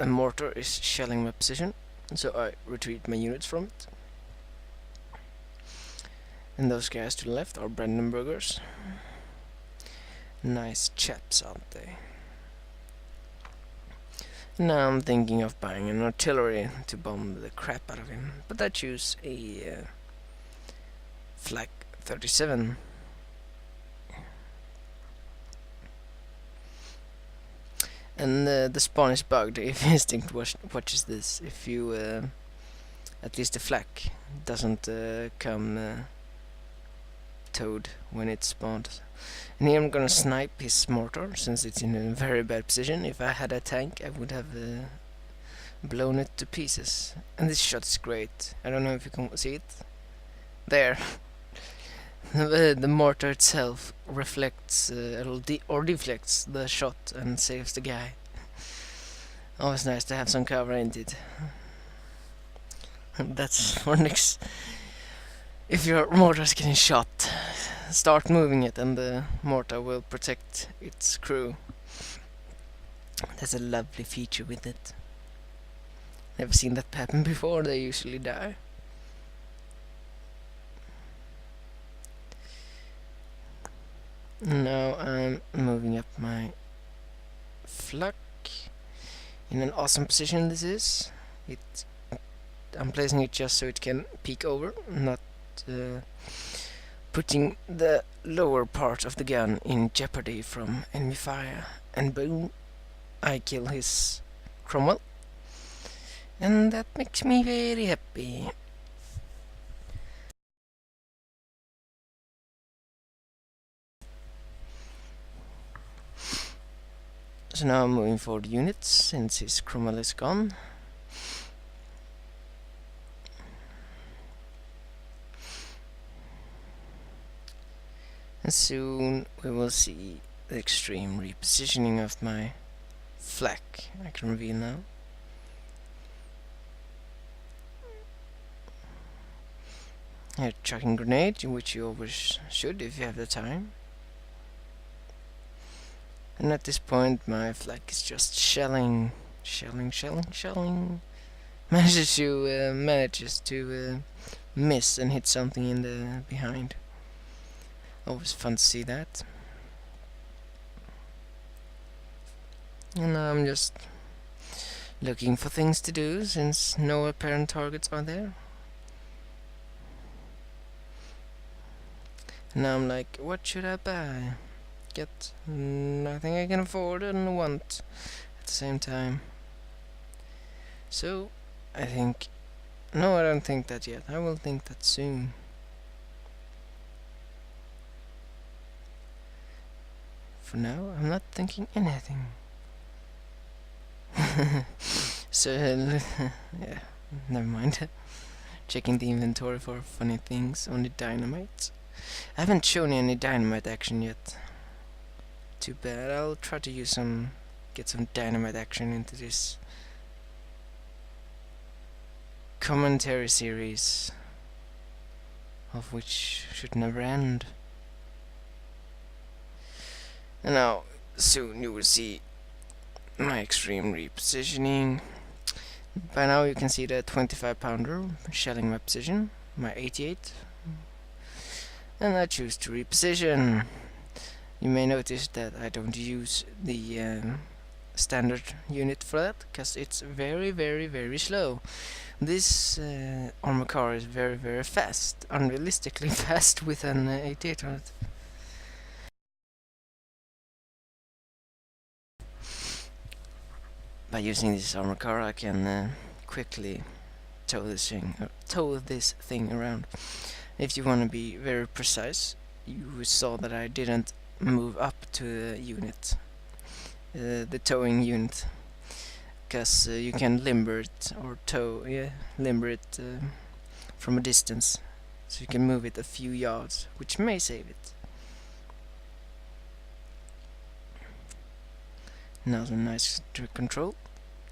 a mortar is shelling my position, so I retreat my units from it. And those guys to the left are Brandenburgers. Nice chaps, aren't they? Now I'm thinking of buying an artillery to bomb the crap out of him, but I choose a Flak 37. And the spawn is bugged if Instinct watches this. If you, at least the flak doesn't come towed when it's spawned. And here I'm gonna snipe his mortar, since it's in a very bad position. If I had a tank, I would have blown it to pieces. And this shot is great. I don't know if you can see it. There. The mortar itself reflects or deflects the shot and saves the guy. Always nice to have some cover, ain't it? That's for next. If your mortar's getting shot, start moving it and the mortar will protect its crew. That's a lovely feature with it. Never seen that happen before, they usually die. Now I'm moving up my flak in an awesome position. This is it. I'm placing it just so it can peek over, not putting the lower part of the gun in jeopardy from enemy fire. And boom, I kill his Cromwell, and that makes me very happy. So now I'm moving forward units since his Cromwell is gone. And soon we will see the extreme repositioning of my flak. I can reveal now. Here, chucking grenade, which you always should if you have the time. And at this point my flak is just shelling. Manages to miss and hit something in the behind. Always fun to see that. And now I'm just looking for things to do since no apparent targets are there. And now I'm like, what should I buy? Get nothing I can afford and want at the same time. So I think, no, I don't think that yet. I will think that soon. For now, I'm not thinking anything. So yeah, never mind. Checking the inventory for funny things. Only dynamite. I haven't shown you any dynamite action yet. Too bad. I'll try to get some dynamite action into this commentary series, of which should never end. And now soon you will see my extreme repositioning. By now you can see the 25-pounder shelling my position, my 88, and I choose to reposition. You may notice that I don't use the standard unit for that, because it's very slow. This armor car is very fast, unrealistically fast with an 88 on it. By using this armor car I can quickly tow this thing around. If you want to be very precise, you saw that I didn't move up to the unit, the towing unit, because you can limber it or limber it from a distance, so you can move it a few yards, which may save it. Now some nice trick control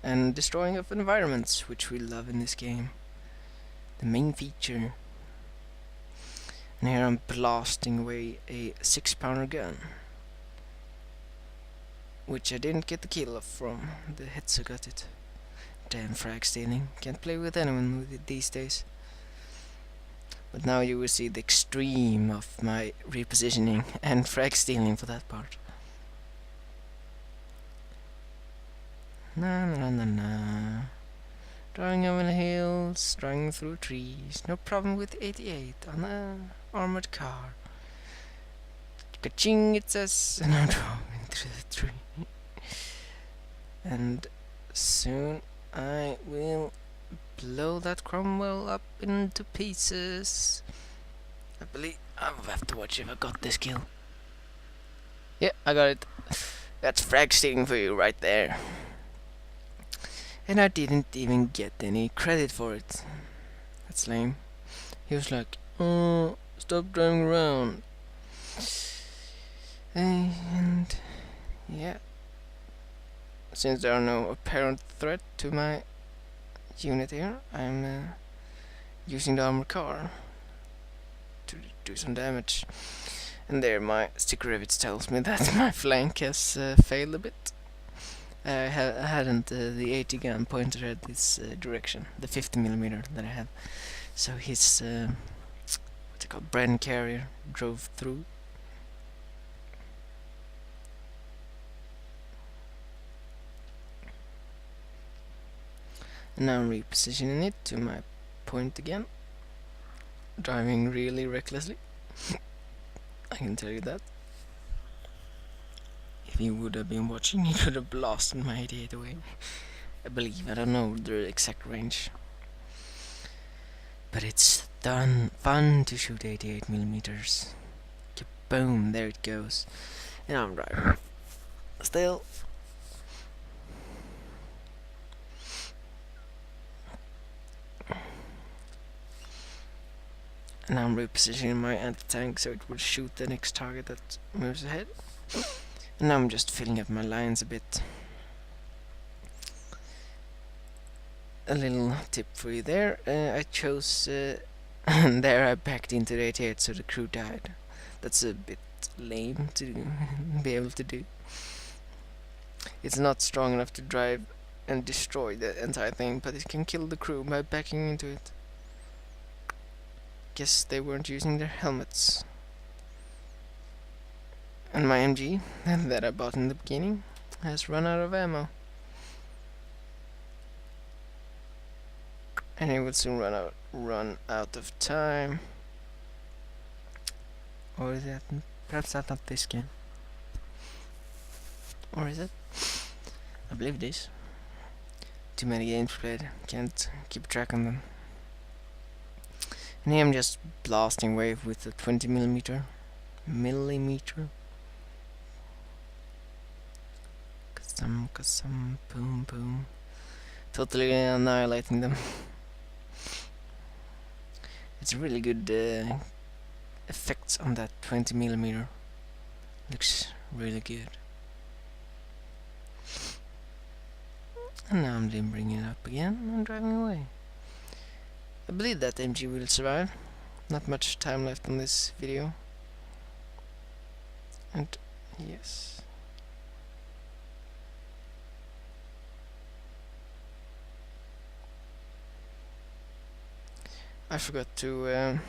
and destroying of environments, which we love in this game, the main feature. And here I'm blasting away a 6-pounder gun, which I didn't get the kill off from. The Hetzer got it. damn frag stealing. Can't play with anyone with it these days. But now you will see the extreme of my repositioning and frag stealing for that part. Na na na na. Driving over the hills, driving through trees. No problem with 88 on an armored car. Ka-ching, it says, and I'm driving through the tree. And soon I will blow that Cromwell up into pieces. I believe I will have to watch if I got this kill. Yeah, I got it. That's frag stealing for you right there. And I didn't even get any credit for it. That's lame. He was like, oh, stop driving around. And yeah. Since there are no apparent threat to my unit here, I'm using the armored car to do some damage. And there my sticker rivets tells me that my flank has failed a bit. I hadn't the 80 gun pointed at this direction, the 50mm that I have. So his what's it called, Bren carrier drove through. And now I'm repositioning it to my point again, driving really recklessly. I can tell you that. If he would have been watching, he could have blasted my 88 away. I believe, I don't know the exact range. But it's fun to shoot 88mm. Boom, there it goes. And I'm driving. Still. And I'm repositioning my anti-tank so it will shoot the next target that moves ahead. And now I'm just filling up my lines a bit. A little tip for you there. I chose and there I backed into the 88 so the crew died. That's a bit lame to be able to do. It's not strong enough to drive and destroy the entire thing, but it can kill the crew by backing into it. Guess they weren't using their helmets. And my MG that I bought in the beginning has run out of ammo. And it will soon run out of time. Or is that perhaps that's not this game? Or is it? I believe it is. Too many games played, can't keep track on them. And here I'm just blasting away with a 20mm. Kasam, boom, boom. Totally annihilating them. It's really good effects on that 20mm. Looks really good. And now I'm limbering it up again and driving away. I believe that MG will survive. Not much time left on this video. And yes. I forgot to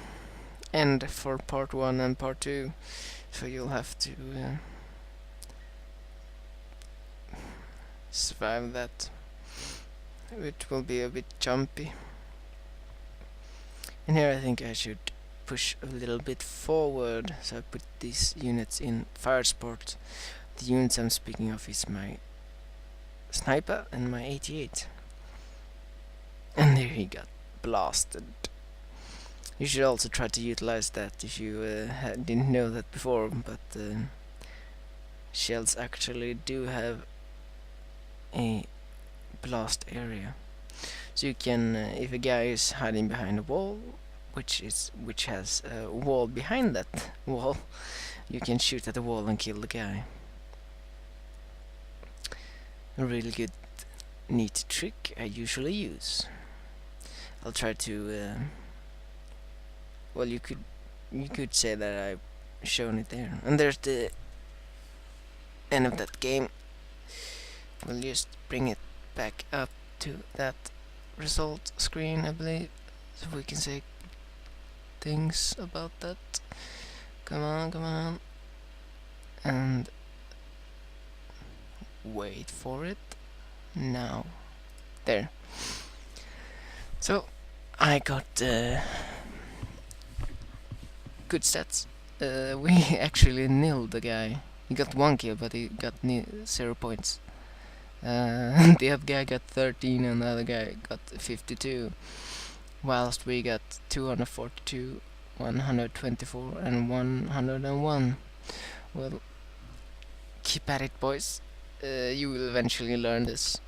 end for part 1 and part 2, so you'll have to survive that. It will be a bit jumpy. And here I think I should push a little bit forward, so I put these units in fire support. The units I'm speaking of is my sniper and my 88. And there he got blasted. You should also try to utilize that if you didn't know that before, but shells actually do have a blast area. So you can, if a guy is hiding behind a wall, which has a wall behind that wall, you can shoot at the wall and kill the guy. A really good, neat trick I usually use. I'll try to. Well, you could say that I've shown it there, and there's the end of that game. We'll just bring it back up to that result screen, I believe, so we can say things about that. Come on, and wait for it. Now, there. So I got good stats. We actually nilled the guy. He got 1 kill, but he got 0 points. The other guy got 13 and the other guy got 52, whilst we got 242, 124 and 101. Well, keep at it, boys. You will eventually learn this.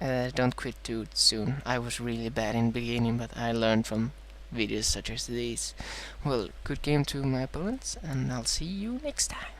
Don't quit too soon. I was really bad in the beginning, but I learned from videos such as these. Well, good game to my opponents, and I'll see you next time.